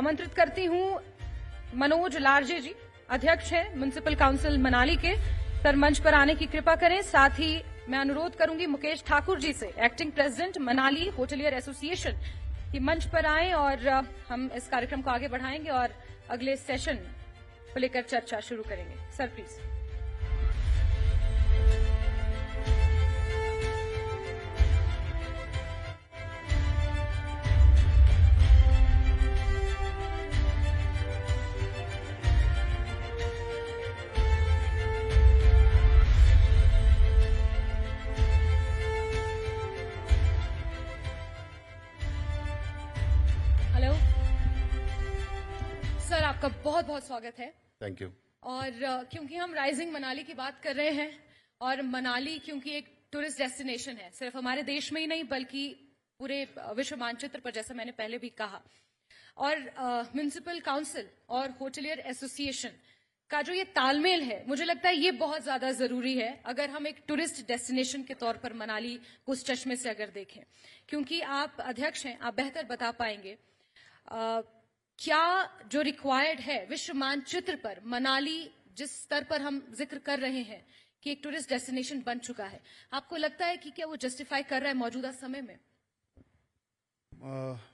आमंत्रित करती हूं मनोज लारजे जी, अध्यक्ष हैं म्युनिसिपल काउंसिल मनाली के। सर मंच पर आने की कृपा करें। साथ ही मैं अनुरोध करूंगी मुकेश ठाकुर जी से, acting president Manali hotelier association, कि मंच पर आएं और हम इस कार्यक्रम को आगे बढ़ाएंगे और अगले सेशन को लेकर चर्चा शुरू करेंगे। Sir please. हेलो सर, आपका बहुत बहुत स्वागत है। Thank you. और क्योंकि हम राइजिंग मनाली की बात कर रहे हैं और मनाली क्योंकि एक टूरिस्ट डेस्टिनेशन है, सिर्फ हमारे देश में ही नहीं बल्कि पूरे विश्व मानचित्र पर, जैसा मैंने पहले भी कहा। और म्युनिसिपल काउंसिल और होटलियर एसोसिएशन का जो ये तालमेल है, मुझे लगता है ये बहुत ज्यादा जरूरी है अगर हम एक टूरिस्ट डेस्टिनेशन के तौर पर मनाली को उस चश्मे से अगर देखें। क्योंकि आप अध्यक्ष हैं, आप बेहतर बता पाएंगे क्या जो रिक्वायर्ड है विश्व मानचित्र पर मनाली जिस स्तर पर हम जिक्र कर रहे हैं कि एक टूरिस्ट डेस्टिनेशन बन चुका है, आपको लगता है कि क्या वो जस्टिफाई कर रहा है मौजूदा समय में?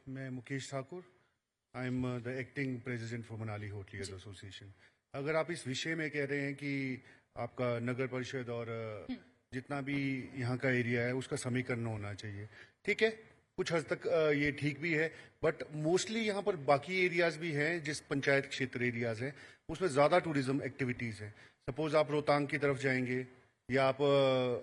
मैं Mukesh Thakur, I am the acting president for Manali hoteliers association. अगर आप इस विषय में कह रहे हैं कि आपका नगर परिषद और जितना भी यहाँ का एरिया है उसका समीकरण होना चाहिए, ठीक है, कुछ हद तक ये ठीक भी है, बट मोस्टली यहाँ पर बाकी एरियाज भी हैं, जिस पंचायत क्षेत्र एरियाज हैं उसमें ज़्यादा टूरिज्म एक्टिविटीज़ हैं। सपोज आप रोहतांग की तरफ जाएंगे या आप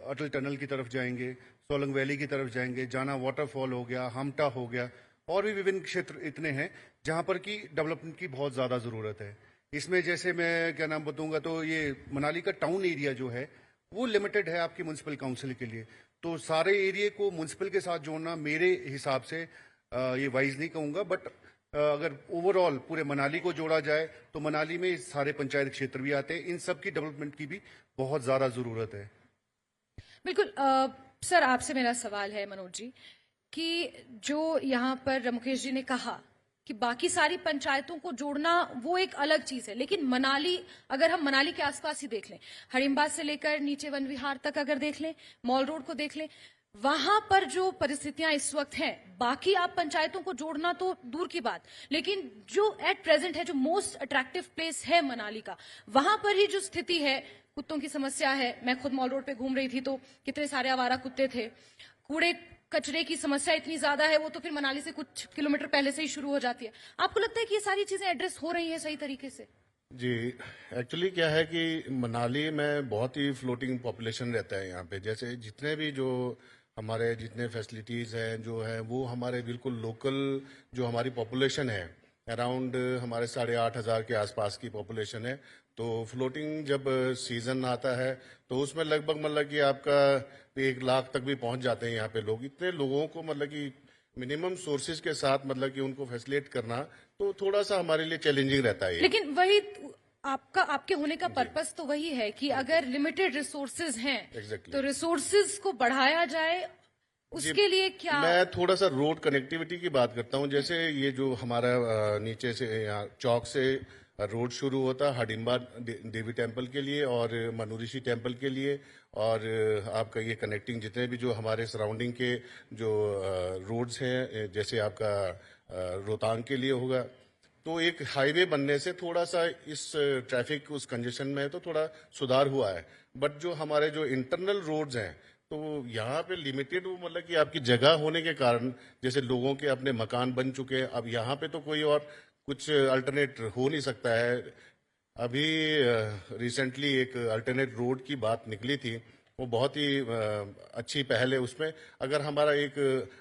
अटल टनल की तरफ जाएंगे, सोलंग वैली की तरफ जाएंगे, जाना वाटरफॉल हो गया, हमटा हो गया, और भी विभिन्न क्षेत्र इतने हैं जहाँ पर कि डेवलपमेंट की बहुत ज़्यादा ज़रूरत है। इसमें जैसे मैं क्या नाम बताऊँगा, तो ये मनाली का टाउन एरिया जो है वो लिमिटेड है आपकी म्युनिसिपल काउंसिल के लिए, तो सारे एरिया को म्युनिसिपल के साथ जोड़ना मेरे हिसाब से ये वाइज नहीं कहूँगा, बट अगर ओवरऑल पूरे मनाली को जोड़ा जाए तो मनाली में सारे पंचायत क्षेत्र भी आते हैं, इन सब की डेवलपमेंट की भी बहुत ज़्यादा ज़रूरत है। बिल्कुल। सर आपसे मेरा सवाल है मनोज जी, कि जो यहाँ पर मुकेश जी ने कहा कि बाकी सारी पंचायतों को जोड़ना वो एक अलग चीज है, लेकिन मनाली, अगर हम मनाली के आसपास ही देख लें, हरिम्बा से लेकर नीचे वन विहार तक अगर देख लें, मॉल रोड को देख लें, वहां पर जो परिस्थितियां इस वक्त हैं, बाकी आप पंचायतों को जोड़ना तो दूर की बात, लेकिन जो एट प्रेजेंट है, जो मोस्ट अट्रैक्टिव प्लेस है मनाली का, वहां पर ही जो स्थिति है, कुत्तों की समस्या है। मैं खुद मॉल रोड पे घूम रही थी तो कितने सारे आवारा कुत्ते थे, कूड़े कचरे की समस्या इतनी ज्यादा है, वो तो फिर मनाली से कुछ किलोमीटर पहले से ही शुरू हो जाती है। आपको लगता है कि ये सारी चीजें एड्रेस हो रही हैं सही तरीके से? जी, एक्चुअली क्या है कि मनाली में बहुत ही फ्लोटिंग पॉपुलेशन रहता है यहाँ पे, जैसे जितने भी जो हमारे जितने फैसिलिटीज़ हैं जो हैं वो हमारे बिल्कुल लोकल जो हमारी पॉपुलेशन है, अराउंड हमारे 8,500 के आसपास की पॉपुलेशन है। तो फ्लोटिंग जब सीजन आता है तो उसमें लगभग मतलब कि आपका 1 लाख तक भी पहुंच जाते हैं यहाँ पे लोग। इतने लोगों को मतलब कि मिनिमम सोर्सेज के साथ मतलब कि उनको फैसिलिटेट करना तो थोड़ा सा हमारे लिए चैलेंजिंग रहता है। लेकिन वही आपके होने का पर्पस तो वही है कि अगर लिमिटेड रिसोर्सेज हैं तो रिसोर्सेज को बढ़ाया जाए, उसके लिए क्या? मैं थोड़ा सा रोड कनेक्टिविटी की बात करता हूँ। जैसे ये जो हमारा नीचे से यहाँ चौक से रोड शुरू होता है हडिम्बा देवी टेम्पल के लिए और मनुऋषि टेम्पल के लिए, और आपका ये कनेक्टिंग जितने भी जो हमारे सराउंडिंग के जो रोड्स हैं, जैसे आपका रोहतांग के लिए होगा, तो एक हाईवे बनने से थोड़ा सा इस ट्रैफिक उस कंजेशन में तो थोड़ा सुधार हुआ है। बट जो हमारे जो इंटरनल रोड्स हैं तो यहाँ पे लिमिटेड, वो मतलब कि आपकी जगह होने के कारण, जैसे लोगों के अपने मकान बन चुके हैं, अब यहाँ पे तो कोई और कुछ अल्टरनेट हो नहीं सकता है। अभी रिसेंटली एक अल्टरनेट रोड की बात निकली थी, वो बहुत ही अच्छी पहल है। उसमें अगर हमारा एक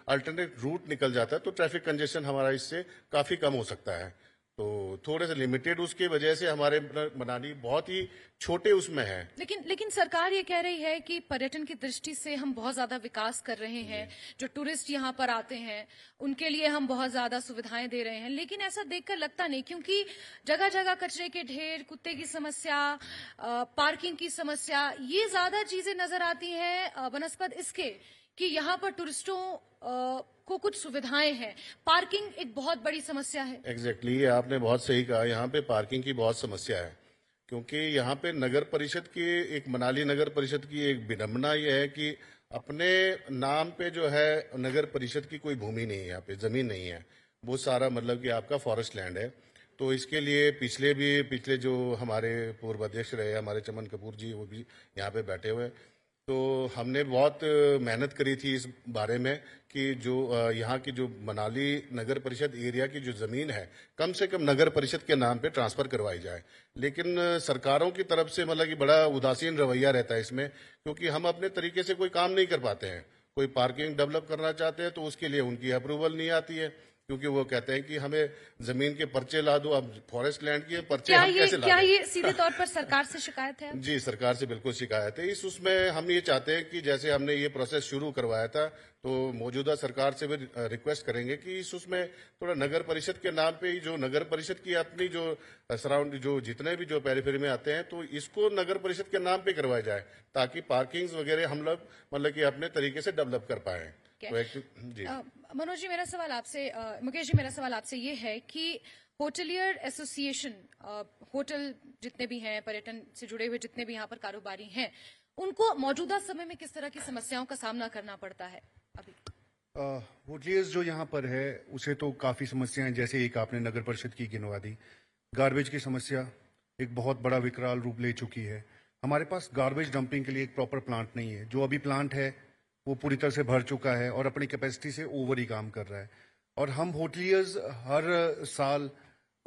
अल्टरनेट रूट निकल जाता है तो ट्रैफिक कंजेशन हमारा इससे काफ़ी कम हो सकता है। तो थोड़े से लिमिटेड उसकी वजह से हमारे मनाली बहुत ही छोटे उसमें है। लेकिन सरकार ये कह रही है कि पर्यटन की दृष्टि से हम बहुत ज्यादा विकास कर रहे हैं, जो टूरिस्ट यहाँ पर आते हैं उनके लिए हम बहुत ज्यादा सुविधाएं दे रहे हैं, लेकिन ऐसा देखकर लगता नहीं, क्योंकि जगह जगह कचरे के ढेर, कुत्ते की समस्या, पार्किंग की समस्या, ये ज्यादा चीजें नजर आती हैं बनस्पत इसके कि यहाँ पर टूरिस्टों को कुछ सुविधाएं हैं, पार्किंग एक बहुत बड़ी समस्या है। एग्जैक्टली ये आपने बहुत सही कहा। यहाँ पे पार्किंग की बहुत समस्या है, क्योंकि यहाँ पे नगर परिषद की एक मनाली नगर परिषद की एक विडंबना ये है कि अपने नाम पे जो है नगर परिषद की कोई भूमि नहीं है, यहाँ पे जमीन नहीं है। वो सारा मतलब कि आपका फॉरेस्ट लैंड है। तो इसके लिए पिछले जो हमारे पूर्व अध्यक्ष रहे हमारे चमन कपूर जी, वो भी यहाँ पे बैठे हुए हैं। तो हमने बहुत मेहनत करी थी इस बारे में कि जो यहाँ की जो मनाली नगर परिषद एरिया की जो जमीन है कम से कम नगर परिषद के नाम पे ट्रांसफर करवाई जाए। लेकिन सरकारों की तरफ से मतलब कि बड़ा उदासीन रवैया रहता है इसमें, क्योंकि हम अपने तरीके से कोई काम नहीं कर पाते हैं। कोई पार्किंग डेवलप करना चाहते हैं तो उसके लिए उनकी अप्रूवल नहीं आती है, क्योंकि वो कहते हैं कि हमें जमीन के पर्चे ला दो। अब फॉरेस्ट लैंड के पर्चे हम कैसे ला क्या दें? ये सीधे तौर पर सरकार से शिकायत है? जी, सरकार से बिल्कुल शिकायत है। उसमें हम ये चाहते हैं कि जैसे हमने ये प्रोसेस शुरू करवाया था, तो मौजूदा सरकार से भी रिक्वेस्ट करेंगे कि उसमें थोड़ा नगर परिषद के नाम पे ही जो नगर परिषद की अपनी जो सराउंड जो जितने भी जो पेरिफेरी में आते हैं, तो इसको नगर परिषद के नाम पे करवाया जाए, ताकि पार्किंग्स वगैरह हम लोग मतलब कि अपने तरीके से डेवलप कर पाए। तो जी मनोज जी, मेरा सवाल आपसे, मुकेश जी, मेरा सवाल आपसे ये है कि होटलियर एसोसिएशन, होटल जितने भी हैं, पर्यटन से जुड़े हुए जितने भी यहाँ पर कारोबारी हैं, उनको मौजूदा समय में किस तरह की समस्याओं का सामना करना पड़ता है अभी? होटलियर्स जो यहाँ पर है उसे तो काफ़ी समस्याएं, जैसे एक आपने नगर परिषद की गिनवा दी। गार्बेज की समस्या एक बहुत बड़ा विकराल रूप ले चुकी है। हमारे पास गार्बेज डंपिंग के लिए एक प्रॉपर प्लांट नहीं है। जो अभी प्लांट है वो पूरी तरह से भर चुका है और अपनी कैपेसिटी से ओवर ही काम कर रहा है। और हम होटलियर्स हर साल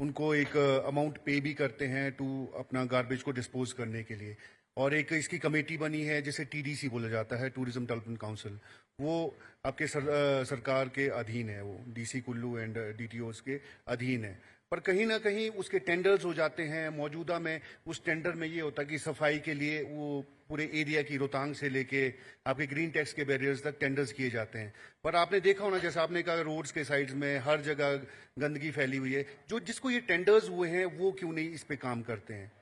उनको एक अमाउंट पे भी करते हैं टू अपना गार्बेज को डिस्पोज करने के लिए। और एक इसकी कमेटी बनी है जिसे टीडीसी बोला जाता है, टूरिज्म डेवलपमेंट काउंसिल। वो आपके सरकार के अधीन है, वो डीसी कुल्लू एंड डीटीओस के अधीन है। पर कहीं ना कहीं उसके टेंडर्स हो जाते हैं। मौजूदा में उस टेंडर में ये होता है कि सफाई के लिए वो पूरे एरिया की रोहतांग से लेके आपके ग्रीन टैक्स के बैरियर्स तक टेंडर्स किए जाते हैं। पर आपने देखा होना, जैसा आपने कहा, रोड्स के साइड्स में हर जगह गंदगी फैली हुई है। जो जिसको ये टेंडर्स हुए हैं वो क्यों नहीं इस पे काम करते हैं?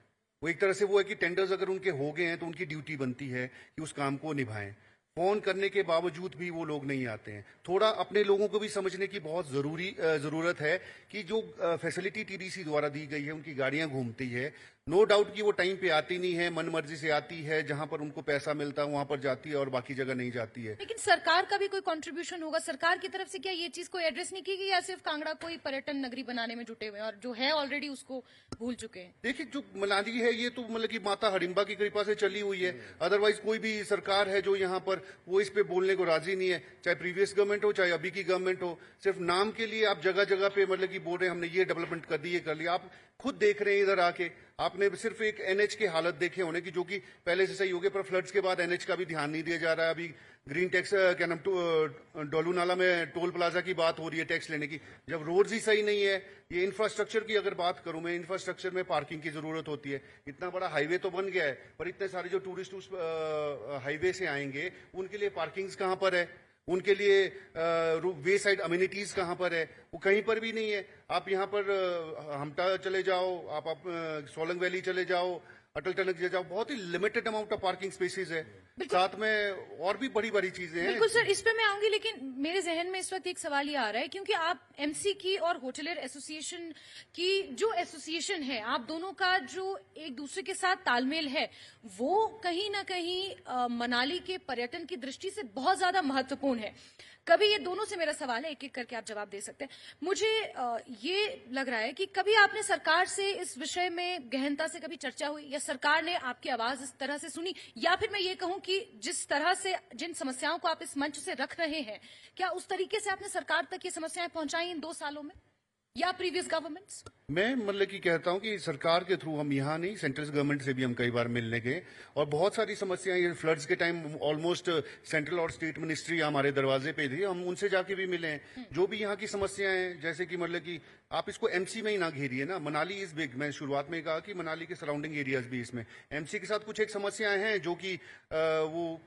वो एक तरह से वो है कि टेंडर्स अगर उनके हो गए हैं तो उनकी ड्यूटी बनती है कि उस काम को निभाएं। फोन करने के बावजूद भी वो लोग नहीं आते हैं। थोड़ा अपने लोगों को भी समझने की बहुत जरूरत है कि जो फैसिलिटी टीडीसी द्वारा दी गई है, उनकी गाड़ियां घूमती है, नो डाउट कि वो टाइम पे आती नहीं है, मन मर्जी से आती है, जहां पर उनको पैसा मिलता है वहां पर जाती है और बाकी जगह नहीं जाती है। लेकिन सरकार का भी कोई कंट्रीब्यूशन होगा? सरकार की तरफ से क्या ये चीज कोई एड्रेस नहीं की गई, या सिर्फ कांगड़ा को ही पर्यटन नगरी बनाने में जुटे हुए हैं और जो है ऑलरेडी उसको भूल चुके हैं? देखिए, जो मनाली है ये तो मतलब कि माता हडिम्बा की कृपा से चली हुई है। अदरवाइज कोई भी सरकार है जो यहाँ पर वो इस पे बोलने को राजी नहीं है, चाहे प्रीवियस गवर्नमेंट हो चाहे अभी की गवर्नमेंट हो। सिर्फ नाम के लिए आप जगह जगह पे मतलब कि बोल रहे हैं हमने ये डेवलपमेंट कर दी, ये कर लिया। आप खुद देख रहे हैं इधर आके, आपने सिर्फ एक एनएच की हालत देखे होने की, जो कि पहले से सही हो गए, पर फ्लड्स के बाद एनएच का भी ध्यान नहीं दिया जा रहा है। अभी ग्रीन टैक्स क्या नाम डोलू नाला में टोल प्लाजा की बात हो रही है टैक्स लेने की, जब रोड्स ही सही नहीं है। ये इंफ्रास्ट्रक्चर की अगर बात करूं मैं, इंफ्रास्ट्रक्चर में पार्किंग की जरूरत होती है। इतना बड़ा हाईवे तो बन गया है, पर इतने सारे जो टूरिस्ट उस हाईवे से आएंगे उनके लिए पार्किंग्स कहां पर है? उनके लिए वे साइड अम्यूनिटीज कहां पर है? वो कहीं पर भी नहीं है। आप यहाँ पर हमटा चले जाओ, आप सोलंग वैली चले जाओ, अटल टनल चले जाओ, बहुत ही limited amount of parking spaces है। साथ में और भी बड़ी बड़ी चीजें हैं। बिल्कुल सर, इस पे मैं आऊंगी, लेकिन मेरे जहन में इस वक्त एक सवाल ये आ रहा है, क्योंकि आप एमसी की और होटलियर एसोसिएशन की जो एसोसिएशन है, आप दोनों का जो एक दूसरे के साथ तालमेल है, वो कहीं ना कहीं मनाली के पर्यटन की दृष्टि से बहुत ज्यादा महत्वपूर्ण है। कभी, ये दोनों से मेरा सवाल है, एक एक करके आप जवाब दे सकते हैं। मुझे ये लग रहा है कि कभी आपने सरकार से इस विषय में गहनता से कभी चर्चा हुई, या सरकार ने आपकी आवाज इस तरह से सुनी, या फिर मैं ये कहूं कि जिस तरह से जिन समस्याओं को आप इस मंच से रख रहे हैं, क्या उस तरीके से आपने सरकार तक ये समस्याएं पहुंचाई इन 2 सालों में, या प्रीवियस गवर्नमेंट्स? मैं मतलब कि कहता हूं कि सरकार के थ्रू हम यहाँ नहीं, सेंट्रल गवर्नमेंट से भी हम कई बार मिलने गए और बहुत सारी समस्याएं, ये फ्लड्स के टाइम ऑलमोस्ट सेंट्रल और स्टेट मिनिस्ट्री हमारे दरवाजे पे थी, हम उनसे जाके भी मिले हैं। जो भी यहाँ की समस्याएं हैं, जैसे कि मतलब कि आप इसको एमसी में ही ना घेरिए ना, मनाली इज बिग। मैं शुरुआत में कहा कि मनाली के सराउंडिंग एरियाज भी इसमें, एमसी के साथ कुछ एक समस्याएं हैं जो कि वो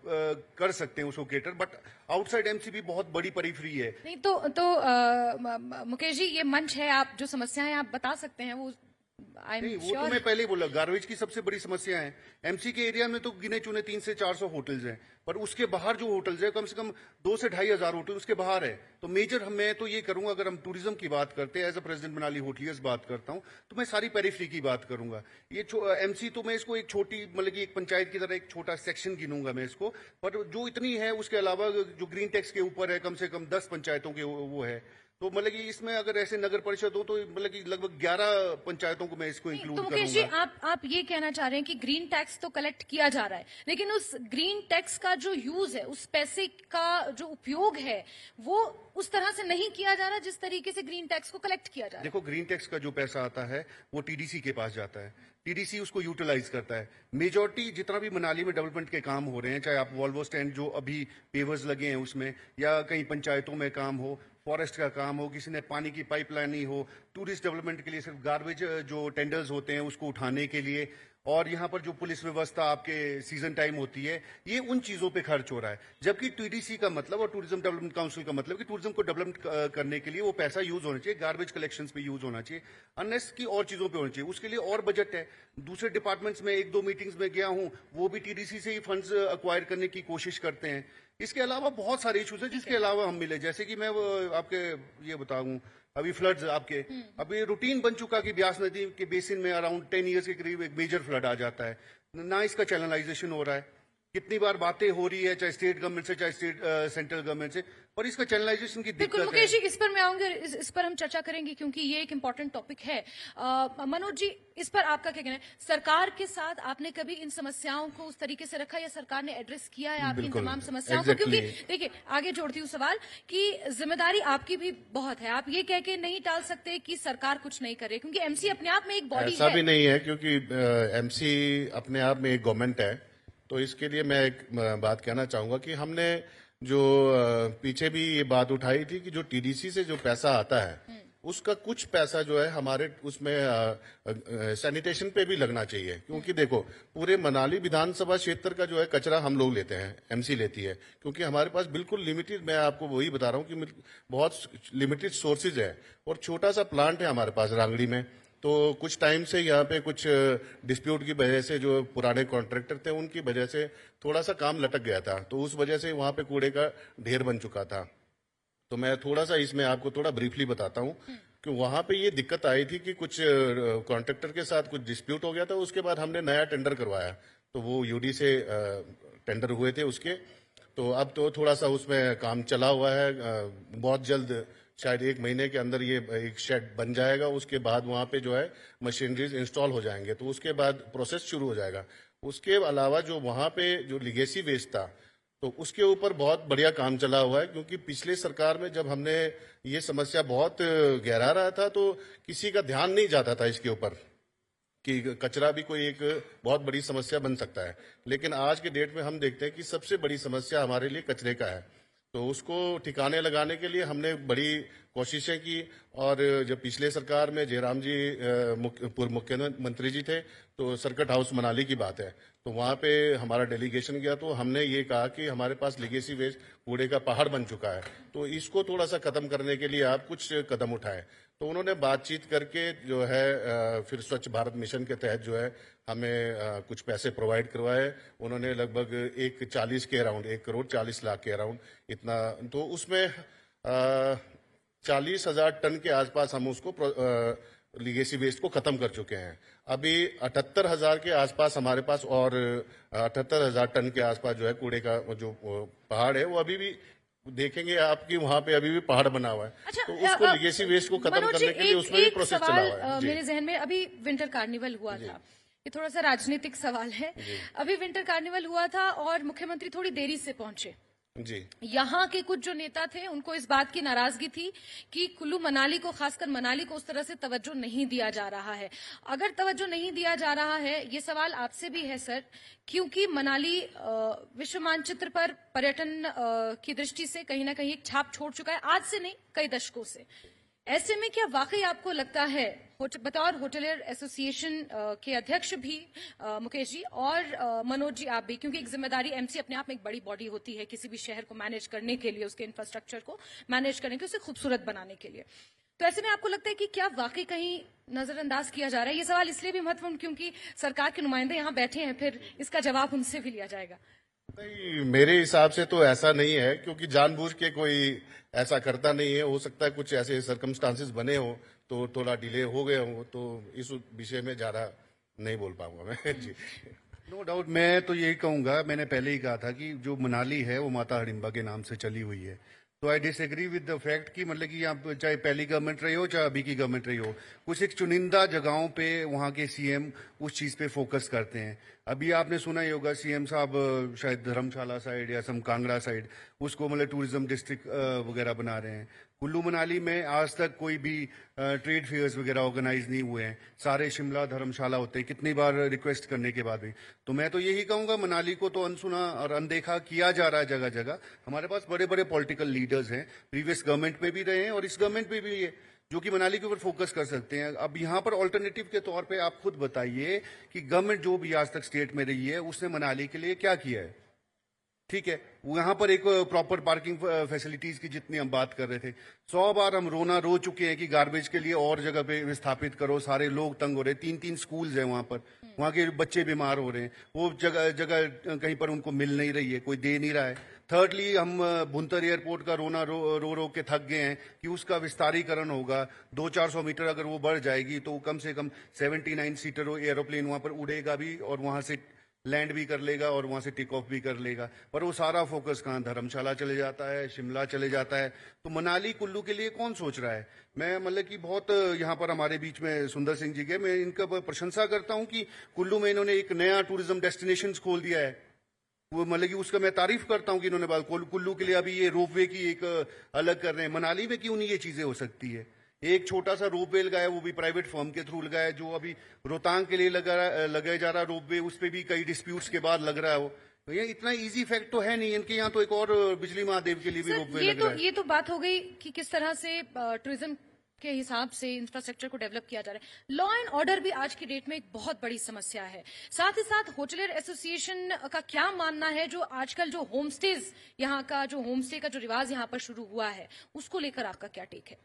कर सकते हैं उसको केटर, बट आउटसाइड एमसी भी बहुत बड़ी परिफ्री है। नहीं तो मुकेश जी, ये मंच है, आप जो समस्याएं आप बता सकते हैं वो आई नहीं, एम वो तो श्योर। मैं पहले ही बोला, गार्बेज की सबसे बड़ी समस्या है। एमसी के एरिया में तो गिने चुने 300 से 400 होटल्स हैं, पर उसके बाहर जो होटल्स है कम से कम 2 से 2,500 होटल उसके बाहर है। तो मेजर मैं तो ये करूंगा, अगर हम टूरिज्म की बात करते हैं, as a president Manali hoteliers बात करता हूं, तो मैं सारी पेरिफेरी की बात करूंगा। ये एमसी तो मैं इसको एक छोटी, मतलब कि एक पंचायत की तरह एक छोटा सेक्शन गिनूंगा मैं इसको, पर जो इतनी है उसके अलावा जो ग्रीन टैक्स के ऊपर है, कम से कम 10 पंचायतों के वो है। तो मतलब कि इसमें अगर ऐसे नगर परिषद हो तो मतलब कि लगभग 11 पंचायतों को मैं इसको नहीं, तो इंक्लूड मुकेश जी, करूंगा। आप ये कहना चाह रहे हैं कि ग्रीन टैक्स तो कलेक्ट किया जा रहा है, लेकिन उस ग्रीन टैक्स का जो यूज है, उस पैसे का जो उपयोग है, वो उस तरह से नहीं किया जा रहा जिस तरीके से ग्रीन टैक्स को कलेक्ट किया जा रहा है। देखो, ग्रीन टैक्स का जो पैसा आता है वो टीडीसी के पास जाता है, टीडीसी उसको यूटिलाइज करता है। मेजॉरिटी जितना भी मनाली में डेवलपमेंट के काम हो रहे हैं, चाहे आप वॉल्वो स्टैंड जो अभी पेवर्स लगे हैं उसमें, या कहीं पंचायतों में काम हो, फॉरेस्ट का काम हो, किसी ने पानी की पाइपलाइन ही हो, टूरिस्ट डेवलपमेंट के लिए सिर्फ गार्बेज जो टेंडर्स होते हैं उसको उठाने के लिए, और यहाँ पर जो पुलिस व्यवस्था आपके सीजन टाइम होती है, ये उन चीजों पे खर्च हो रहा है। जबकि टीडीसी का मतलब और टूरिज्म डेवलपमेंट काउंसिल का मतलब कि टूरिज्म को डेवलप करने के लिए वो पैसा यूज होना चाहिए, गार्बेज कलेक्शन पे यूज होना चाहिए, अनलेस की और चीजों पे होना चाहिए। उसके लिए और बजट है। दूसरे डिपार्टमेंट्स में 1-2 मीटिंग्स में गया हूँ, वो भी टीडीसी से ही फंड्स अक्वायर करने की कोशिश करते हैं। इसके अलावा बहुत सारे इश्यूज हैं जिसके अलावा हम मिले, जैसे कि मैं आपके ये बताऊं, अभी फ्लड्स आपके अभी रूटीन बन चुका कि ब्यास नदी के बेसिन में अराउंड 10 इयर्स के करीब एक मेजर फ्लड आ जाता है, ना इसका चैनलाइजेशन हो रहा है। कितनी बार बातें हो रही है, चाहे स्टेट गवर्नमेंट से, चाहे सेंट्रल गवर्नमेंट से, पर इसका चैनलाइजेशन की बिल्कुल दिक्कत है। मुकेश जी, इस पर मैं आऊंगी, इस पर हम चर्चा करेंगे क्योंकि ये एक इम्पोर्टेंट टॉपिक है। मनोज जी, इस पर आपका क्या कहना है? सरकार के साथ आपने कभी इन समस्याओं को उस तरीके से रखा, या सरकार ने एड्रेस किया है आपकी इन बिल्कुल, तमाम समस्याओं को? exactly। क्योंकि देखिए, आगे जोड़ती हूँ सवाल कि जिम्मेदारी आपकी भी बहुत है। आप ये कह के नहीं टाल सकते कि सरकार कुछ नहीं करे, क्योंकि एमसी अपने आप में एक बॉडी ऐसा है। भी नहीं है, क्योंकि एमसी अपने आप में एक गवर्नमेंट है। तो इसके लिए मैं एक बात कहना चाहूंगा कि हमने जो पीछे भी ये बात उठाई थी कि जो टीडीसी से जो पैसा आता है उसका कुछ पैसा जो है हमारे उसमें सैनिटेशन पे भी लगना चाहिए। क्योंकि देखो, पूरे मनाली विधानसभा क्षेत्र का जो है कचरा हम लोग लेते हैं, एमसी लेती है, क्योंकि हमारे पास बिल्कुल लिमिटेड, मैं आपको वही बता रहा हूँ कि बहुत लिमिटेड सोर्सेज है, और छोटा सा प्लांट है हमारे पास रांगड़ी में। तो कुछ टाइम से यहाँ पे कुछ डिस्प्यूट की वजह से जो पुराने कॉन्ट्रैक्टर थे उनकी वजह से थोड़ा सा काम लटक गया था, तो उस वजह से वहां पे कूड़े का ढेर बन चुका था। तो मैं थोड़ा सा इसमें आपको थोड़ा ब्रीफली बताता हूँ कि वहां पे ये दिक्कत आई थी कि कुछ कॉन्ट्रैक्टर के साथ कुछ डिस्प्यूट हो गया था। उसके बाद हमने नया टेंडर करवाया, तो वो यूडी से टेंडर हुए थे उसके। तो अब तो थोड़ा सा उसमें काम चला हुआ है, बहुत जल्द शायद 1 महीने के अंदर ये एक शेड बन जाएगा। उसके बाद वहां पे जो है मशीनरीज इंस्टॉल हो जाएंगे, तो उसके बाद प्रोसेस शुरू हो जाएगा। उसके अलावा जो वहां पे जो लिगेसी वेस्ट था, तो उसके ऊपर बहुत बढ़िया काम चला हुआ है। क्योंकि पिछले सरकार में जब हमने ये समस्या बहुत गहरा रहा था, तो किसी का ध्यान नहीं जाता था इसके ऊपर कि कचरा भी कोई एक बहुत बड़ी समस्या बन सकता है। लेकिन आज के डेट में हम देखते हैं कि सबसे बड़ी समस्या हमारे लिए कचरे का है। तो उसको ठिकाने लगाने के लिए हमने बड़ी कोशिशें की। और जब पिछले सरकार में जयराम जी पूर्व मुख्यमंत्री जी थे, तो सर्किट हाउस मनाली की बात है, तो वहां पे हमारा डेलीगेशन गया, तो हमने ये कहा कि हमारे पास लिगेसी वेस्ट कूड़े का पहाड़ बन चुका है, तो इसको थोड़ा सा खत्म करने के लिए आप कुछ कदम उठाएं। तो उन्होंने बातचीत करके जो है फिर स्वच्छ भारत मिशन के तहत जो है हमें कुछ पैसे प्रोवाइड करवाए। उन्होंने लगभग 1,40 के अराउंड, 1,40,40,00,000 के अराउंड इतना, तो उसमें 40,000 टन के आसपास हम उसको लिगेसी वेस्ट को खत्म कर चुके हैं। अभी 78,000 के आसपास हमारे पास, और 78,000 टन के आसपास जो है कूड़े का जो पहाड़ है, वो अभी भी देखेंगे आपकी वहां पे अभी भी पहाड़ बना हुआ है। अच्छा, तो उसको लिगेसी वेस्ट को खत्म मनोज जी, करने के लिए उसमें भी प्रोसेस चला सवाल हुआ है। जी। मेरे जहन में, अभी विंटर कार्निवल हुआ था, ये थोड़ा सा राजनीतिक सवाल है। अभी विंटर कार्निवल हुआ था और मुख्यमंत्री थोड़ी देरी से पहुंचे। जी। यहाँ के कुछ जो नेता थे उनको इस बात की नाराजगी थी कि कुल्लू मनाली को, खासकर मनाली को, उस तरह से तवज्जो नहीं दिया जा रहा है। अगर तवज्जो नहीं दिया जा रहा है, ये सवाल आपसे भी है सर, क्योंकि मनाली विश्व मानचित्र पर पर्यटन की दृष्टि से कहीं ना कहीं एक छाप छोड़ चुका है, आज से नहीं कई दशकों से। ऐसे में क्या वाकई आपको लगता है, बतौर होटलियर एसोसिएशन के अध्यक्ष भी मुकेश जी, और मनोज जी आप भी, क्योंकि एक जिम्मेदारी, एमसी अपने आप में एक बड़ी बॉडी होती है किसी भी शहर को मैनेज करने के लिए, उसके इंफ्रास्ट्रक्चर को मैनेज करने के लिए, उसे खूबसूरत बनाने के लिए, तो ऐसे में आपको लगता है कि क्या वाकई कहीं नजरअंदाज किया जा रहा है? ये सवाल इसलिए भी महत्वपूर्ण क्योंकि सरकार के नुमाइंदे यहाँ बैठे हैं, फिर इसका जवाब उनसे भी लिया जाएगा। नहीं, मेरे हिसाब से तो ऐसा नहीं है, क्योंकि जानबूझ के कोई ऐसा करता नहीं है। हो सकता है कुछ ऐसे सर्कमस्टांसेस बने हो तो थोड़ा डिले हो गए हो, तो इस विषय में ज्यादा नहीं बोल पाऊंगा मैं जी। नो डाउट, मैं तो यही कहूंगा, मैंने पहले ही कहा था कि जो मनाली है वो माता हडिम्बा के नाम से चली हुई है। तो I disagree with the fact कि मतलब कि यहाँ चाहे पहली गवर्नमेंट रही हो चाहे अभी की गवर्नमेंट रही हो, कुछ एक चुनिंदा जगहों पे वहाँ के सीएम उस चीज पे फोकस करते हैं। अभी आपने सुना ही होगा सीएम साहब शायद धर्मशाला साइड या सम कांगड़ा साइड उसको मतलब टूरिज्म डिस्ट्रिक्ट वगैरह बना रहे हैं। कुल्लू मनाली में आज तक कोई भी ट्रेड फेयर्स वगैरह ऑर्गेनाइज नहीं हुए हैं, सारे शिमला धर्मशाला होते हैं, कितनी बार रिक्वेस्ट करने के बाद भी। तो मैं तो यही कहूंगा, मनाली को तो अनसुना और अनदेखा किया जा रहा है जगह जगह। हमारे पास बड़े बड़े पॉलिटिकल लीडर्स हैं, प्रीवियस गवर्नमेंट में भी रहे हैं और इस गवर्नमेंट में भी है, जो कि मनाली के ऊपर फोकस कर सकते हैं। अब यहाँ पर ऑल्टरनेटिव के तौर पे आप खुद बताइए कि गवर्नमेंट जो भी आज तक स्टेट में रही है उसने मनाली के लिए क्या किया है? ठीक है, यहाँ पर एक प्रॉपर पार्किंग फैसिलिटीज की जितनी हम बात कर रहे थे, 100 बार हम रोना रो चुके हैं कि गार्बेज के लिए और जगह पे स्थापित करो, सारे लोग तंग हो रहे हैं। 3-3 स्कूल्स हैं वहां पर, वहां के बच्चे बीमार हो रहे हैं, वो जगह जगह कहीं पर उनको मिल नहीं रही है, कोई दे नहीं रहा है। थर्डली, हम भुंतर एयरपोर्ट का रोना रो के थक गए हैं कि उसका विस्तारीकरण होगा, 200-400 मीटर अगर वो बढ़ जाएगी तो कम से कम 79 सीटर एरोप्लेन वहां पर उड़ेगा भी और वहां से लैंड भी कर लेगा और वहां से टेक ऑफ भी कर लेगा। पर वो सारा फोकस कहाँ, धर्मशाला चले जाता है, शिमला चले जाता है। तो मनाली कुल्लू के लिए कौन सोच रहा है? मैं मतलब कि बहुत यहाँ पर हमारे बीच में सुंदर सिंह जी के, मैं इनका प्रशंसा करता हूँ कि कुल्लू में इन्होंने एक नया टूरिज्म डेस्टिनेशन खोल दिया है। वो मतलब कि उसका मैं तारीफ करता हूँ कि इन्होंने बात कुल्लू के लिए अभी ये रोपवे की एक अलग कर रहे हैं। मनाली में क्यों नहीं ये चीजें हो सकती है? एक छोटा सा रोपवे लगाया, वो भी प्राइवेट फर्म के थ्रू लगाया, जो अभी रोहतांग के लिए लगाया जा रहा रोपवे, उस पर भी कई डिस्प्यूट्स के बाद लग रहा है वो। तो ये इतना इजी फैक्ट तो है नहीं, इनके यहाँ तो एक और बिजली महादेव के लिए भी रोपवे लग रहा है। ये तो बात हो गई कि किस तरह से टूरिज्म के हिसाब से इंफ्रास्ट्रक्चर को डेवलप किया जा रहा है। लॉ एंड ऑर्डर भी आज की डेट में एक बहुत बड़ी समस्या है। साथ ही साथ होटलियर एसोसिएशन का क्या मानना है, जो आजकल जो होम स्टेज, यहाँ का जो होम स्टे का जो रिवाज यहाँ पर शुरू हुआ है, उसको लेकर आपका क्या टेक है?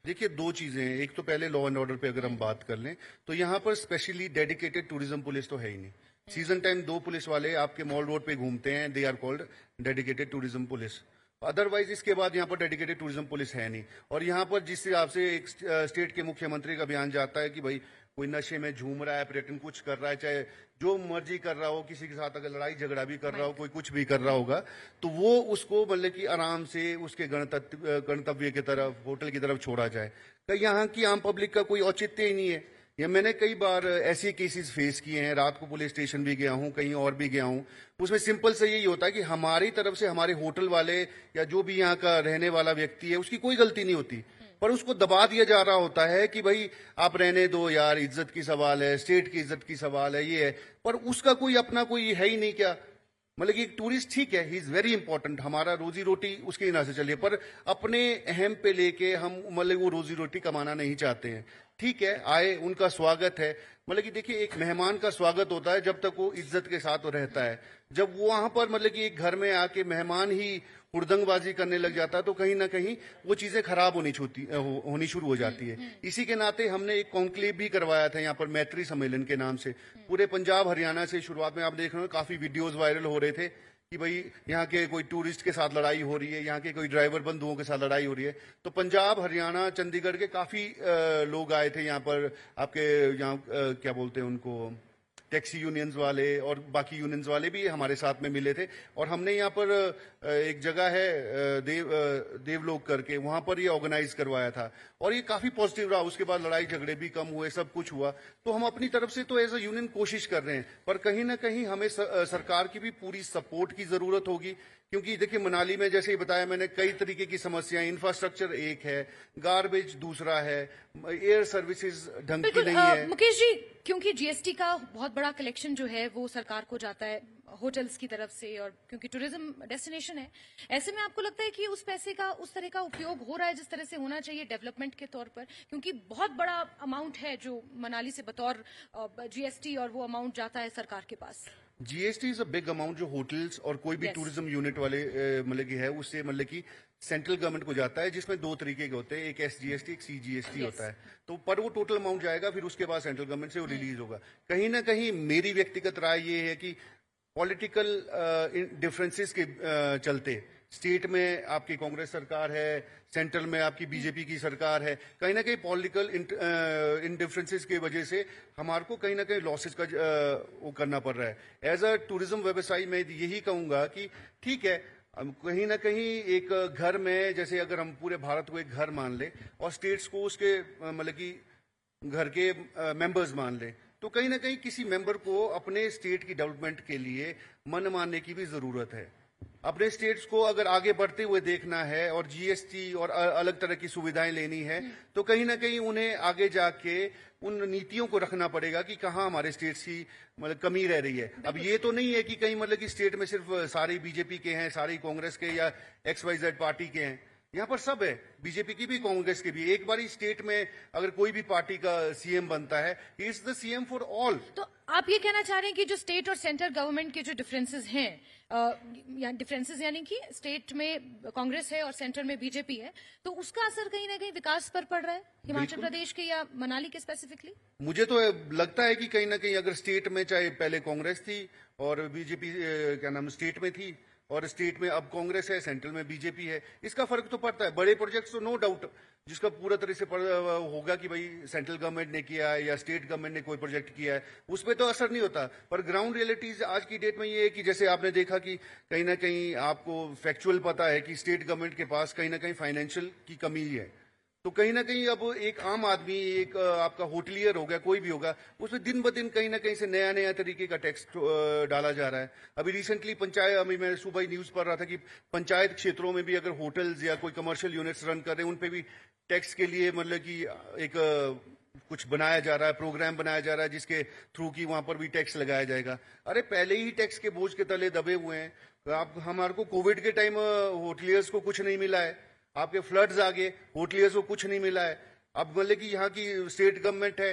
देखिए, दो चीजें हैं। एक तो पहले लॉ एंड ऑर्डर पे अगर हम बात कर लें तो यहाँ पर स्पेशली डेडिकेटेड टूरिज्म पुलिस तो है ही नहीं। सीजन टाइम 2 पुलिस वाले आपके मॉल रोड पे घूमते हैं, they are called dedicated tourism police. Otherwise इसके बाद यहाँ पर डेडिकेटेड टूरिज्म पुलिस है नहीं। और यहाँ पर जिस हिसाब से एक स्टेट के मुख्यमंत्री का बयान जाता है कि भाई कोई नशे में झूम रहा है, पर्यटन कुछ कर रहा है, चाहे जो मर्जी कर रहा हो, किसी के साथ अगर लड़ाई झगड़ा भी कर रहा हो, कोई कुछ भी कर रहा होगा, तो वो उसको मतलब कि आराम से उसके गणतव्य की तरफ, होटल की तरफ छोड़ा जाए। कहीं यहाँ की आम पब्लिक का कोई औचित्य ही नहीं है। या मैंने कई बार ऐसे केसेस फेस किए हैं, रात को पुलिस स्टेशन भी गया हूँ, कहीं और भी गया हूँ। उसमें सिंपल से यही होता है कि हमारी तरफ से हमारे होटल वाले या जो भी यहाँ का रहने वाला व्यक्ति है उसकी कोई गलती नहीं होती, पर उसको दबा दिया जा रहा होता है कि भाई आप रहने दो यार, इज्जत की सवाल है, स्टेट की इज्जत की सवाल है, ये है। पर उसका कोई अपना कोई है ही नहीं क्या? मतलब कि एक टूरिस्ट ठीक है, ही इज वेरी इंपॉर्टेंट, हमारा रोजी रोटी उसके यहाँ से चलिए, पर अपने अहम पे लेके हम मतलब वो रोजी रोटी कमाना नहीं चाहते हैं। ठीक है, आए, उनका स्वागत है। मतलब कि देखिए, एक मेहमान का स्वागत होता है जब तक वो इज्जत के साथ रहता है। जब वो वहां पर मतलब कि एक घर में आके मेहमान ही हुड़दंगबाजी करने लग जाता है तो कहीं ना कहीं वो चीजें खराब होनी शुरू हो जाती है। इसी के नाते हमने एक कॉन्क्लेव भी करवाया था यहाँ पर, मैत्री सम्मेलन के नाम से। पूरे पंजाब हरियाणा से शुरुआत में आप देख रहे हो काफी वीडियोज वायरल हो रहे थे कि भाई यहाँ के कोई टूरिस्ट के साथ लड़ाई हो रही है, यहाँ के कोई ड्राइवर बंधुओं के साथ लड़ाई हो रही है। तो पंजाब, हरियाणा, चंडीगढ़ के काफी लोग आए थे यहाँ पर, आपके यहाँ क्या बोलते हैं उनको, टैक्सी यूनियंस वाले और बाकी यूनियंस वाले भी हमारे साथ में मिले थे। और हमने यहाँ पर एक जगह है देवलोक करके, वहां पर ये ऑर्गेनाइज करवाया था और ये काफी पॉजिटिव रहा। उसके बाद लड़ाई झगड़े भी कम हुए, सब कुछ हुआ। तो हम अपनी तरफ से तो एज अ यूनियन कोशिश कर रहे हैं, पर कहीं ना कहीं हमें सरकार की भी पूरी सपोर्ट की जरूरत होगी। क्योंकि देखिए, मनाली में जैसे ही बताया मैंने, कई तरीके की समस्याएं, इंफ्रास्ट्रक्चर एक है, गार्बेज दूसरा है, एयर सर्विसेज ढंग की नहीं है। मुकेश जी, क्योंकि जीएसटी का बहुत बड़ा कलेक्शन जो है वो सरकार को जाता है, होटल्स की तरफ से, और क्योंकि टूरिज्म डेस्टिनेशन है, ऐसे में आपको लगता है कि उस पैसे का उस तरह का उपयोग हो रहा है जिस तरह से होना चाहिए डेवलपमेंट के तौर पर? क्योंकि बहुत बड़ा अमाउंट है जो मनाली से बतौर जीएसटी, और वो अमाउंट जाता है सरकार के पास। GST is a big amount जो होटल्स और कोई भी Yes. टूरिज्म यूनिट वाले मतलब की है उससे मतलब की सेंट्रल गवर्नमेंट को जाता है, जिसमें दो तरीके के होते हैं, एक एसजीएसटी एक सीजीएसटी Yes. होता है। तो पर वो टोटल अमाउंट जाएगा, फिर उसके बाद सेंट्रल गवर्नमेंट से वो रिलीज होगा। कहीं ना कहीं मेरी व्यक्तिगत राय ये है कि पॉलिटिकल डिफरेंसेस के चलते स्टेट में आपकी कांग्रेस सरकार है, सेंट्रल में आपकी बीजेपी की सरकार है, कहीं ना कहीं पॉलिटिकल इन डिफरेंसेस की वजह से हमारे को कहीं ना कहीं लॉसेस का वो करना पड़ रहा है। एज अ टूरिज्म व्यवसायी मैं यही कहूंगा कि ठीक है, कहीं ना कहीं एक घर में, जैसे अगर हम पूरे भारत को एक घर मान ले और स्टेट्स को उसके मतलब कि घर के मेंबर्स मान ले, तो कहीं ना कहीं किसी मेंबर को अपने स्टेट की डेवलपमेंट के लिए मन मानने की भी जरूरत है। अपने स्टेट्स को अगर आगे बढ़ते हुए देखना है और जीएसटी और अलग तरह की सुविधाएं लेनी है, तो कहीं ना कहीं उन्हें आगे जाके उन नीतियों को रखना पड़ेगा कि कहाँ हमारे स्टेट्स की मतलब कमी रह रही है। अब ये तो नहीं है कि कहीं मतलब कि स्टेट में सिर्फ सारे बीजेपी के हैं, सारी कांग्रेस के या XYZ पार्टी के हैं। यहाँ पर सब है, बीजेपी की भी कांग्रेस की भी। एक बार स्टेट में अगर कोई भी पार्टी का सीएम बनता है, he is the CM for all. तो आप ये कहना चाह रहे हैं कि जो स्टेट और सेंट्रल गवर्नमेंट के जो डिफरेंसेस हैं, डिफरेंसेस यानी कि स्टेट में कांग्रेस है और सेंटर में बीजेपी है, तो उसका असर कहीं ना कहीं विकास पर पड़ रहा है हिमाचल प्रदेश के या मनाली के स्पेसिफिकली? मुझे तो लगता है कि कहीं ना कहीं अगर स्टेट में चाहे पहले कांग्रेस थी और बीजेपी क्या नाम स्टेट में थी, और स्टेट में अब कांग्रेस है, सेंट्रल में बीजेपी है, इसका फर्क तो पड़ता है। बड़े प्रोजेक्ट्स तो नो डाउट जिसका पूरा तरह से होगा कि भाई सेंट्रल गवर्नमेंट ने किया है या स्टेट गवर्नमेंट ने कोई प्रोजेक्ट किया है, उस पर तो असर नहीं होता। पर ग्राउंड रियलिटीज आज की डेट में ये है कि जैसे आपने देखा कि कहीं ना कहीं आपको फैक्चुअल पता है कि स्टेट गवर्नमेंट के पास कहीं ना कहीं फाइनेंशियल की कमी है। तो कहीं ना कहीं अब एक आम आदमी, एक आपका होटलियर हो गया, कोई भी होगा, उसमें दिन ब दिन कहीं ना कहीं से नया नया तरीके का टैक्स डाला जा रहा है। अभी रिसेंटली पंचायत, अभी मैं सुबह ही न्यूज पढ़ रहा था कि पंचायत क्षेत्रों में भी अगर होटल्स या कोई कमर्शियल यूनिट्स रन कर रहे हैं, उन पे भी टैक्स के लिए मतलब कि एक कुछ बनाया जा रहा है, प्रोग्राम बनाया जा रहा है जिसके थ्रू की वहां पर भी टैक्स लगाया जाएगा। अरे पहले ही टैक्स के बोझ के तले दबे हुए हैं। आप हमारे को कोविड के टाइम होटलियर्स को कुछ नहीं मिला है, आपके फ्लड्स आ गए, होटलियर्स को कुछ नहीं मिला है। अब मतलब कि यहाँ की स्टेट गवर्नमेंट है,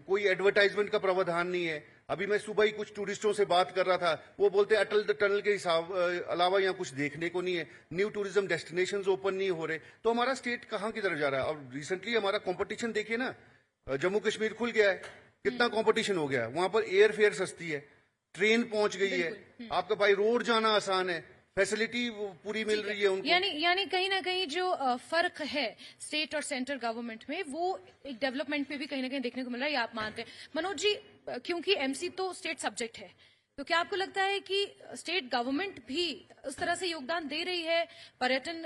कोई एडवर्टाइजमेंट का प्रावधान नहीं है। अभी मैं सुबह ही कुछ टूरिस्टों से बात कर रहा था, वो बोलते अटल टनल के हिसाब अलावा यहाँ कुछ देखने को नहीं है, न्यू टूरिज्म डेस्टिनेशंस ओपन नहीं हो रहे। तो हमारा स्टेट कहाँ की तरफ जा रहा है? और रिसेंटली हमारा कंपटीशन देखिए ना, जम्मू कश्मीर खुल गया है, कितना कंपटीशन हो गया है। वहां पर एयर फेयर सस्ती है, ट्रेन पहुंच गई है, आपका भाई रोड जाना आसान है, फैसिलिटी पूरी मिल रही है उनको। यानी कहीं ना कहीं जो फर्क है स्टेट और सेंट्रल गवर्नमेंट में, वो एक डेवलपमेंट पे भी कहीं ना कहीं देखने को मिल रहा है, ये आप मानते हैं? मनोज जी, क्योंकि एमसी तो स्टेट सब्जेक्ट है, तो क्या आपको लगता है कि स्टेट गवर्नमेंट भी उस तरह से योगदान दे रही है पर्यटन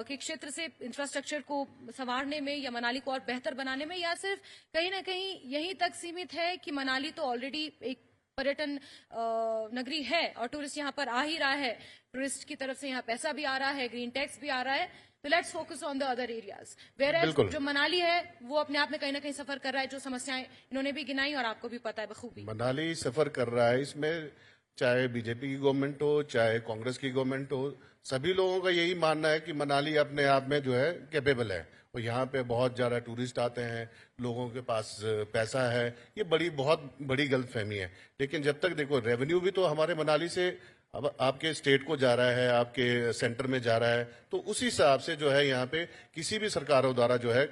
के क्षेत्र से इंफ्रास्ट्रक्चर को संवारने में या मनाली को और बेहतर बनाने में, या सिर्फ कहीं ना कहीं यहीं तक सीमित है कि मनाली तो ऑलरेडी एक पर्यटन नगरी है और टूरिस्ट यहाँ पर आ ही रहा है, टूरिस्ट की तरफ से यहाँ पैसा भी आ रहा है, ग्रीन टैक्स भी आ रहा है, तो let's focus on the other areas. Where जो मनाली है वो अपने आप में कहीं ना कहीं सफर कर रहा है, जो समस्याएं इन्होंने भी गिनाई और आपको भी पता है बखूबी। मनाली सफर कर रहा है, इसमें चाहे बीजेपी की गवर्नमेंट हो चाहे कांग्रेस की गवर्नमेंट हो, सभी लोगों का यही मानना है कि मनाली अपने आप में जो है कैपेबल है, और यहाँ पे बहुत ज्यादा टूरिस्ट आते हैं, लोगों के पास पैसा है। ये बहुत बड़ी गलतफहमी है। लेकिन जब तक देखो रेवेन्यू भी तो हमारे मनाली से अब आपके स्टेट को जा रहा है, आपके सेंटर में जा रहा है, तो उसी हिसाब से जो है यहाँ पे किसी भी सरकारों द्वारा जो है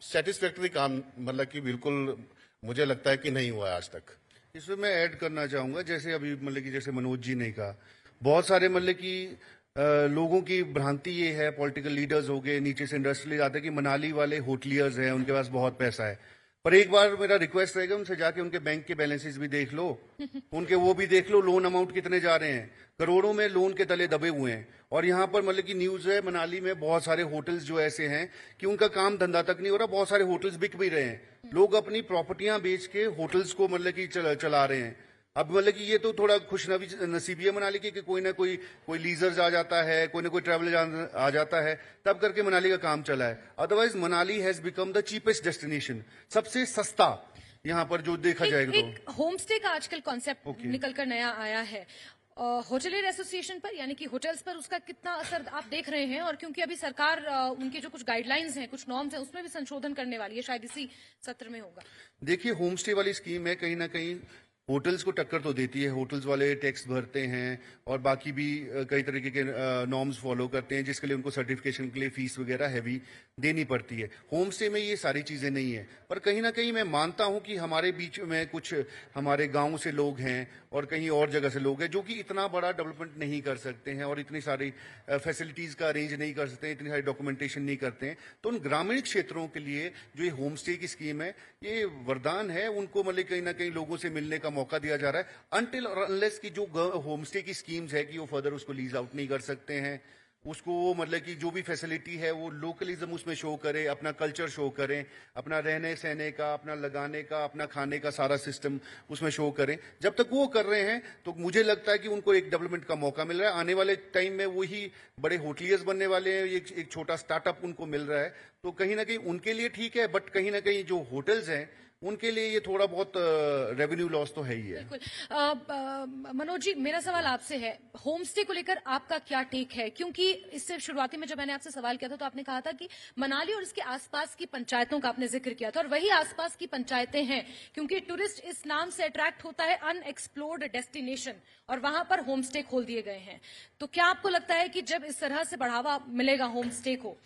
सेटिस्फैक्टरी काम मतलब कि बिल्कुल मुझे लगता है कि नहीं हुआ है आज तक। इसमें मैं ऐड करना चाहूंगा, जैसे अभी मतलब कि जैसे मनोज जी ने कहा, बहुत सारे मतलब कि लोगों की भ्रांति ये है, पॉलिटिकल लीडर्स हो गए, नीचे से इंडस्ट्रियलिस्ट आते हैं कि मनाली वाले होटलियर्स हैं, उनके पास बहुत पैसा है। पर एक बार मेरा रिक्वेस्ट रहेगा उनसे जाके उनके बैंक के बैलेंसेस भी देख लो, उनके वो भी देख लो, लोन अमाउंट कितने जा रहे हैं, करोड़ों में लोन के तले दबे हुए हैं। और यहाँ पर मतलब की न्यूज है, मनाली में बहुत सारे होटल्स जो ऐसे हैं कि उनका काम धंधा तक नहीं हो रहा, बहुत सारे होटल्स बिक भी रहे हैं, लोग अपनी प्रॉपर्टियां बेच के होटल्स को मतलब की चला रहे हैं। अब मतलब कि ये तो थोड़ा खुश नसीबी है मनाली की कि कोई ना कोई लीजर्स आ जाता है, कोई ना कोई ट्रैवलर आ जाता है, तब करके मनाली का काम चला है। Otherwise Manali has become the cheapest destination, सबसे सस्ता यहाँ पर जो देखा जाएगा। एक होम स्टे का आजकल कॉन्सेप्ट निकलकर नया आया है, होटलियर एसोसिएशन पर, यानी कि होटल्स पर उसका कितना असर आप देख रहे हैं? और क्योंकि अभी सरकार उनके जो कुछ गाइडलाइंस हैं, कुछ नॉर्म्स हैं, उसमें भी संशोधन करने वाली है, शायद इसी सत्र में होगा। देखिए, होम स्टे वाली स्कीम है, कहीं ना कहीं होटल्स को टक्कर तो देती है। होटल्स वाले टैक्स भरते हैं और बाकी भी कई तरीके के नॉर्म्स फॉलो करते हैं, जिसके लिए उनको सर्टिफिकेशन के लिए फीस वगैरह हैवी देनी पड़ती है। होम स्टे में ये सारी चीज़ें नहीं है, पर कहीं ना कहीं मैं मानता हूं कि हमारे बीच में कुछ हमारे गांव से लोग हैं और कहीं और जगह से लोग हैं जो कि इतना बड़ा डेवलपमेंट नहीं कर सकते हैं और इतनी सारी फैसिलिटीज़ का अरेंज नहीं कर सकते हैं, इतनी सारी डॉक्यूमेंटेशन नहीं करते हैं। तो उन ग्रामीण क्षेत्रों के लिए जो ये होम स्टे की स्कीम है, ये वरदान है। उनको मतलब कहीं ना कहीं लोगों से मिलने का मौका दिया जा रहा है, अनटिल और अनलेस की जो होम स्टे की स्कीम्स है कि वो फर्दर उसको लीज आउट नहीं कर सकते हैं, उसको वो मतलब कि जो भी फैसिलिटी है वो लोकलिज्म उसमें शो करे, अपना कल्चर शो करें, अपना रहने सहने का, अपना लगाने का, अपना खाने का सारा सिस्टम उसमें शो करें। जब तक वो कर रहे हैं तो मुझे लगता है कि उनको एक डेवलपमेंट का मौका मिल रहा है। आने वाले टाइम में वही बड़े होटलियर्स बनने वाले हैं, एक छोटा स्टार्टअप उनको मिल रहा है, तो कहीं ना कहीं उनके लिए ठीक है। बट कहीं ना कहीं जो होटल्स हैं उनके लिए ये थोड़ा बहुत रेवेन्यू लॉस तो है ही है। बिल्कुल। मनोज जी, मेरा सवाल आपसे है, होम स्टे को लेकर आपका क्या टेक है? क्योंकि इससे शुरुआती में जब मैंने आपसे सवाल किया था तो आपने कहा था कि मनाली और इसके आसपास की पंचायतों का आपने जिक्र किया था, और वही आसपास की पंचायतें हैं, क्योंकि टूरिस्ट इस नाम से अट्रैक्ट होता है अनएक्सप्लोर्ड डेस्टिनेशन, और वहां पर होम स्टे खोल दिए गए हैं। तो क्या आपको लगता है कि जब इस तरह से बढ़ावा मिलेगा होम स्टे को,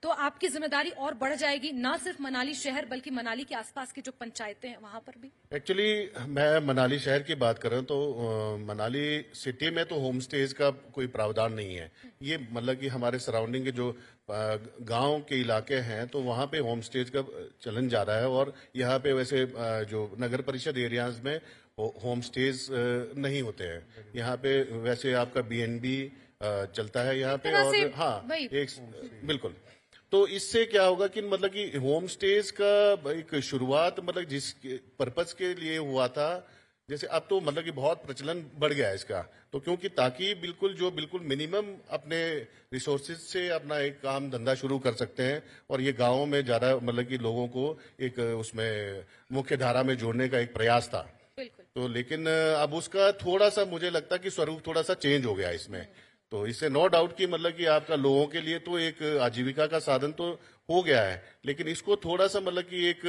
तो आपकी जिम्मेदारी और बढ़ जाएगी, ना सिर्फ मनाली शहर बल्कि मनाली के आसपास की जो पंचायतें हैं वहां पर भी? एक्चुअली मैं मनाली शहर की बात कर रहा हूँ, तो मनाली सिटी में तो होम स्टेज का कोई प्रावधान नहीं है। ये मतलब कि हमारे सराउंडिंग के जो गांव के इलाके हैं तो वहाँ पे होम स्टेज का चलन जा रहा है, और यहाँ पे वैसे जो नगर परिषद एरियाज में होम स्टेज नहीं होते हैं। यहाँ पे वैसे आपका बीएनबी चलता है यहाँ पे, तरह से और हाँ वही। एक बिल्कुल। तो इससे क्या होगा कि मतलब कि होम स्टेज का एक शुरुआत मतलब जिस पर्पज के लिए हुआ था, जैसे अब तो मतलब कि बहुत प्रचलन बढ़ गया है इसका, तो क्योंकि ताकि बिल्कुल मिनिमम अपने रिसोर्सेज से अपना एक काम धंधा शुरू कर सकते हैं, और ये गांवों में ज्यादा मतलब कि लोगों को एक उसमें मुख्य धारा में जोड़ने का एक प्रयास था। बिल्कुल। तो लेकिन अब उसका थोड़ा सा मुझे लगता है कि स्वरूप थोड़ा सा चेंज हो गया इसमें। तो इससे नो डाउट कि मतलब कि आपका लोगों के लिए तो एक आजीविका का साधन तो हो गया है, लेकिन इसको थोड़ा सा मतलब कि एक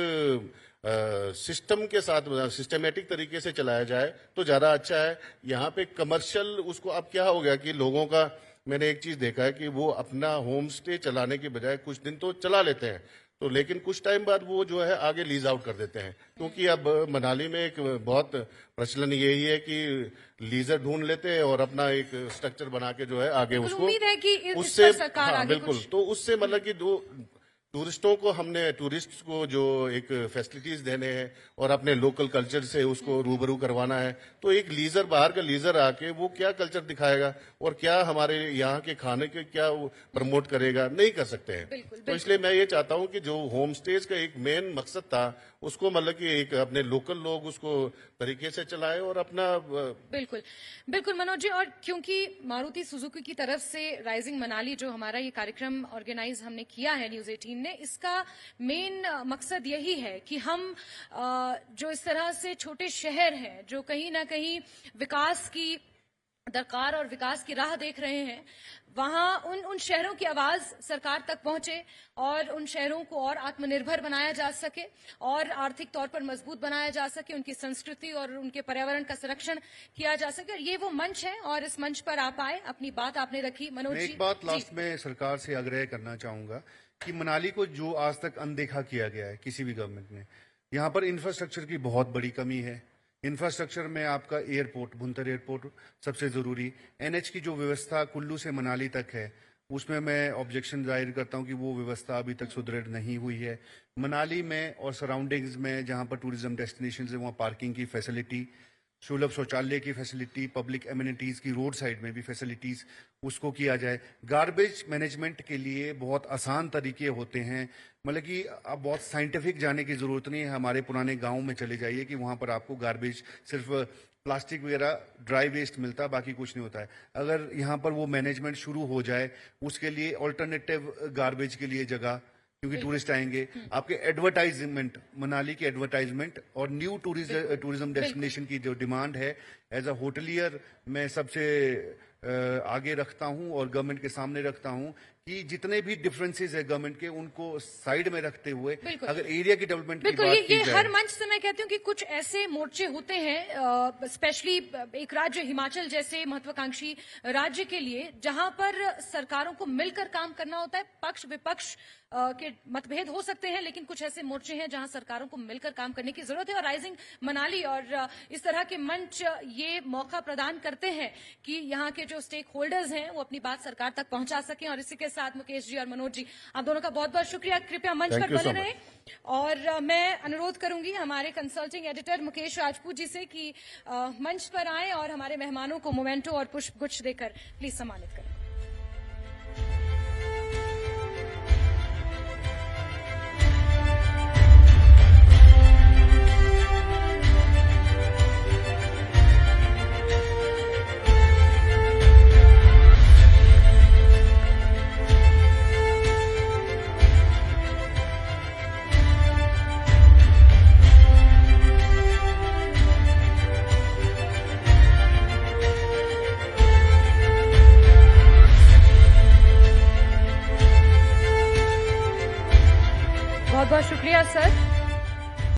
सिस्टम के साथ सिस्टमेटिक तरीके से चलाया जाए तो ज्यादा अच्छा है। यहाँ पे कमर्शियल उसको अब क्या हो गया कि लोगों का, मैंने एक चीज देखा है कि वो अपना होम स्टे चलाने के बजाय कुछ दिन तो चला लेते हैं, तो लेकिन कुछ टाइम बाद वो जो है आगे लीज आउट कर देते हैं, क्योंकि अब मनाली में एक बहुत प्रचलन यही है कि लीजर ढूंढ लेते हैं और अपना एक स्ट्रक्चर बना के जो है आगे बिल्कुल, उसको उम्मीद है कि इस उससे पर सरकार हाँ आगे बिल्कुल, कुछ। तो उससे मतलब कि दो टूरिस्ट को जो एक फैसिलिटीज देने हैं और अपने लोकल कल्चर से उसको रूबरू करवाना है, तो एक लीजर, बाहर का लीजर आके वो क्या कल्चर दिखाएगा और क्या हमारे यहाँ के खाने के क्या प्रमोट करेगा, नहीं कर सकते हैं। बिल्कुल, तो इसलिए मैं ये चाहता हूँ कि जो होम स्टेज का एक मेन मकसद था उसको मतलब कि एक अपने लोकल लोग उसको तरीके से चलाए और अपना बिल्कुल। बिल्कुल मनोज जी, और क्योंकि मारुति सुजुकी की तरफ से राइजिंग मनाली जो हमारा ये कार्यक्रम ऑर्गेनाइज हमने किया है न्यूज 18 ने, इसका मेन मकसद यही है कि हम जो इस तरह से छोटे शहर हैं जो कहीं ना कहीं विकास की दरकार और विकास की राह देख रहे हैं, वहां उन शहरों की आवाज सरकार तक पहुंचे और उन शहरों को और आत्मनिर्भर बनाया जा सके और आर्थिक तौर पर मजबूत बनाया जा सके, उनकी संस्कृति और उनके पर्यावरण का संरक्षण किया जा सके। ये वो मंच है और इस मंच पर आप आए, अपनी बात आपने रखी। मनोज मैं जी, एक बात जी। लास्ट में सरकार से आग्रह करना चाहूंगा कि मनाली को जो आज तक अनदेखा किया गया है किसी भी गवर्नमेंट ने, यहाँ पर इंफ्रास्ट्रक्चर की बहुत बड़ी कमी है। इंफ्रास्ट्रक्चर में आपका एयरपोर्ट, भुंतर एयरपोर्ट सबसे जरूरी, एनएच की जो व्यवस्था कुल्लू से मनाली तक है उसमें मैं ऑब्जेक्शन जाहिर करता हूं कि वो व्यवस्था अभी तक सुदृढ़ नहीं हुई है। मनाली में और सराउंडिंग्स में जहां पर टूरिज्म डेस्टिनेशन है वहां पार्किंग की फैसिलिटी, सुलभ शौचालय की फैसिलिटी, पब्लिक एमिनिटीज की रोड साइड में भी फैसिलिटीज उसको किया जाए। गार्बेज मैनेजमेंट के लिए बहुत आसान तरीके होते हैं, मतलब कि अब बहुत साइंटिफिक जाने की जरूरत नहीं है। हमारे पुराने गांव में चले जाइए कि वहां पर आपको गार्बेज सिर्फ प्लास्टिक वगैरह ड्राई वेस्ट मिलता है, बाकी कुछ नहीं होता है। अगर यहाँ पर वो मैनेजमेंट शुरू हो जाए, उसके लिए ऑल्टरनेटिव गार्बेज के लिए जगह क्योंकि टूरिस्ट आएंगे। आपके एडवर्टाइजमेंट, मनाली की एडवर्टाइजमेंट और न्यू टूरिज्म डेस्टिनेशन की जो डिमांड है, एज अ होटलियर मैं सबसे आगे रखता हूं और गवर्नमेंट के सामने रखता हूं कि जितने भी डिफरेंसेस है गवर्नमेंट के, उनको साइड में रखते हुए अगर एरिया की डेवलपमेंट की बिल्कुल, बात की ये जाए, हर मंच से मैं कहती हूँ कि कुछ ऐसे मोर्चे होते हैं, स्पेशली एक राज्य हिमाचल जैसे महत्वाकांक्षी राज्य के लिए, जहां पर सरकारों को मिलकर काम करना होता है। पक्ष विपक्ष के मतभेद हो सकते हैं, लेकिन कुछ ऐसे मोर्चे हैं जहां सरकारों को मिलकर काम करने की जरूरत है। और राइजिंग मनाली और इस तरह के मंच ये मौका प्रदान करते हैं कि यहाँ के जो स्टेक होल्डर्स हैं वो अपनी बात सरकार तक पहुंचा सकें। और इसी के साथ मुकेश जी और मनोज जी, आप दोनों का बहुत बहुत शुक्रिया। कृपया मंच पर बने रहें। और मैं अनुरोध करूंगी हमारे कंसल्टिंग एडिटर मुकेश राजपूत जी से कि मंच पर आए और हमारे मेहमानों को मोमेंटो और पुष्पगुच्छ देकर प्लीज सम्मानित करें। बहुत बहुत शुक्रिया सर।